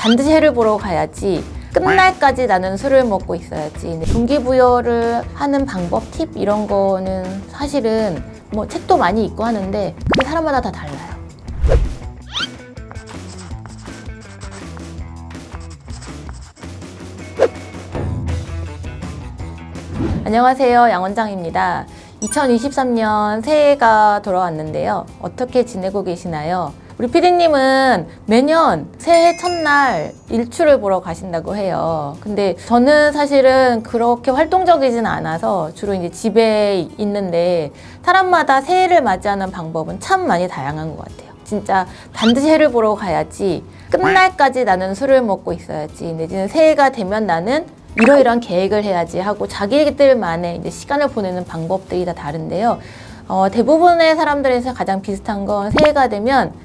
반드시 해를 보러 가야지, 끝날까지 나는 술을 먹고 있어야지. 동기부여를 하는 방법, 팁 이런 거는 사실은 뭐 책도 많이 있고 하는데 그게 사람마다 다 달라요. 안녕하세요, 양 원장입니다. 2023년 새해가 돌아왔는데요. 어떻게 지내고 계시나요? 우리 PD님은 매년 새해 첫날 일출을 보러 가신다고 해요. 근데 저는 사실은 그렇게 활동적이진 않아서 주로 이제 집에 있는데 사람마다 새해를 맞이하는 방법은 참 많이 다양한 것 같아요. 진짜 반드시 해를 보러 가야지, 끝날까지 나는 술을 먹고 있어야지, 내지는 새해가 되면 나는 이러이러한 계획을 해야지 하고 자기들만의 이제 시간을 보내는 방법들이 다 다른데요. 대부분의 사람들에서 가장 비슷한 건 새해가 되면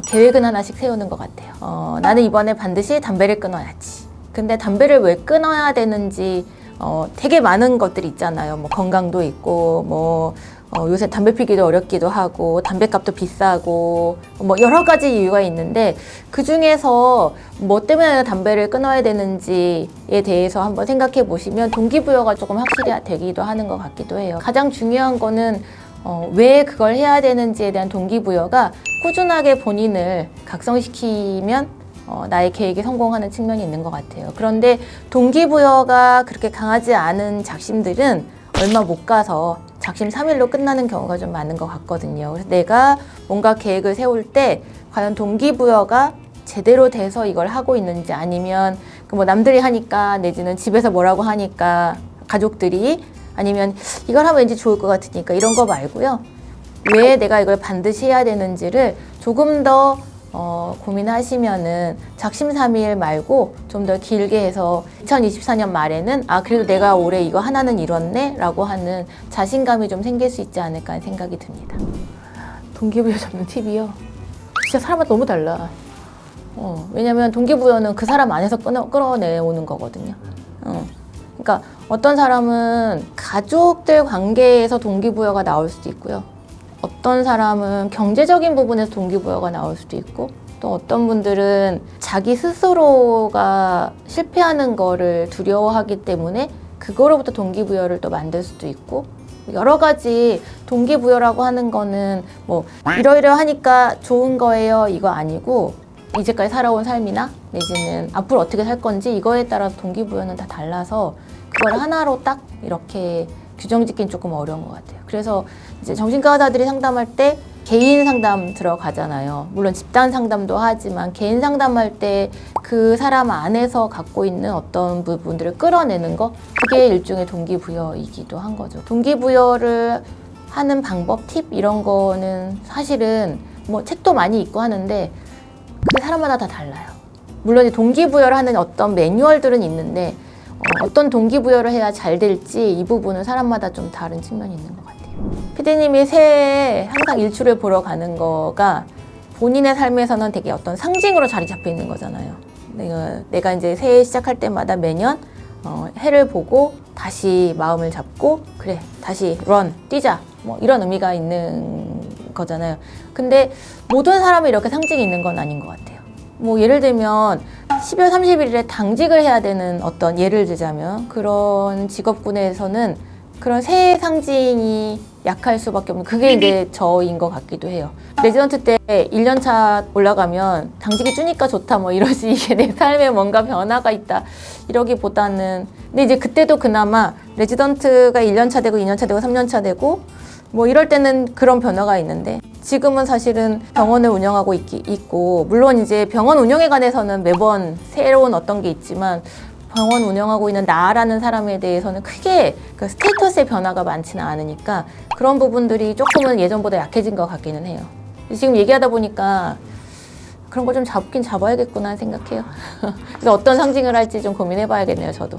계획은 하나씩 세우는 것 같아요. 나는 이번에 반드시 담배를 끊어야지. 근데 담배를 왜 끊어야 되는지 되게 많은 것들이 있잖아요. 뭐 건강도 있고, 요새 담배 피기도 어렵기도 하고, 담배값도 비싸고, 뭐 여러 가지 이유가 있는데 그 중에서 뭐 때문에 담배를 끊어야 되는지에 대해서 한번 생각해 보시면 동기부여가 조금 확실히 되기도 하는 것 같기도 해요. 가장 중요한 거는 왜 그걸 해야 되는지에 대한 동기부여가 꾸준하게 본인을 각성시키면 나의 계획에 성공하는 측면이 있는 것 같아요. 그런데 동기부여가 그렇게 강하지 않은 작심들은 얼마 못 가서 작심삼일로 끝나는 경우가 좀 많은 것 같거든요. 그래서 내가 뭔가 계획을 세울 때 과연 동기부여가 제대로 돼서 이걸 하고 있는지, 아니면 뭐 남들이 하니까, 내지는 집에서 뭐라고 하니까, 가족들이, 아니면 이걸 하면 왠지 좋을 것 같으니까, 이런 거 말고요. 왜 내가 이걸 반드시 해야 되는지를 조금 더 고민하시면은 작심삼일 말고 좀 더 길게 해서 2024년 말에는 그래도 내가 올해 이거 하나는 이뤘네 라고 하는 자신감이 좀 생길 수 있지 않을까 하는 생각이 듭니다. 동기부여 잡는 팁이요? 진짜 사람마다 너무 달라. 왜냐면 동기부여는 그 사람 안에서 끌어내오는 거거든요. 그러니까 어떤 사람은 가족들 관계에서 동기부여가 나올 수도 있고요. 어떤 사람은 경제적인 부분에서 동기부여가 나올 수도 있고, 또 어떤 분들은 자기 스스로가 실패하는 거를 두려워하기 때문에 그거로부터 동기부여를 또 만들 수도 있고, 여러 가지. 동기부여라고 하는 거는 뭐 이러이러하니까 좋은 거예요 이거 아니고, 이제까지 살아온 삶이나 내지는 앞으로 어떻게 살 건지 이거에 따라서 동기부여는 다 달라서 그걸 하나로 딱 이렇게 규정 짓기는 조금 어려운 것 같아요. 그래서 이제 정신과 의사들이 상담할 때 개인 상담 들어가잖아요. 물론 집단 상담도 하지만 개인 상담할 때 그 사람 안에서 갖고 있는 어떤 부분들을 끌어내는 거, 그게 일종의 동기부여이기도 한 거죠. 동기부여를 하는 방법, 팁 이런 거는 사실은 뭐 책도 많이 있고 하는데 그게 사람마다 다 달라요. 물론 동기부여를 하는 어떤 매뉴얼들은 있는데 어떤 동기부여를 해야 잘 될지 이 부분은 사람마다 좀 다른 측면이 있는 것 같아요. 피디님이 새해에 항상 일출을 보러 가는 거가 본인의 삶에서는 되게 어떤 상징으로 자리 잡혀 있는 거잖아요. 내가 이제 새해 시작할 때마다 매년 해를 보고 다시 마음을 잡고, 그래 다시 뛰자, 뭐 이런 의미가 있는 거잖아요. 근데 모든 사람이 이렇게 상징이 있는 건 아닌 것 같아요. 뭐 예를 들면 12월 31일에 당직을 해야 되는, 어떤 예를 들자면 그런 직업군에서는 그런 새해 상징이 약할 수밖에 없는, 그게 이제 저인 것 같기도 해요. 레지던트 때 1년차 올라가면 당직이 주니까 좋다 뭐 이러지, 이게 내 삶에 뭔가 변화가 있다 이러기보다는, 근데 이제 그때도 그나마 레지던트가 1년차 되고 2년차 되고 3년차 되고 뭐 이럴 때는 그런 변화가 있는데, 지금은 사실은 병원을 운영하고 있고, 물론 이제 병원 운영에 관해서는 매번 새로운 어떤 게 있지만 병원 운영하고 있는 나라는 사람에 대해서는 크게 그 스테이터스의 변화가 많지는 않으니까 그런 부분들이 조금은 예전보다 약해진 것 같기는 해요. 지금 얘기하다 보니까 그런 걸 좀 잡긴 잡아야겠구나 생각해요. 그래서 어떤 상징을 할지 좀 고민해봐야겠네요, 저도.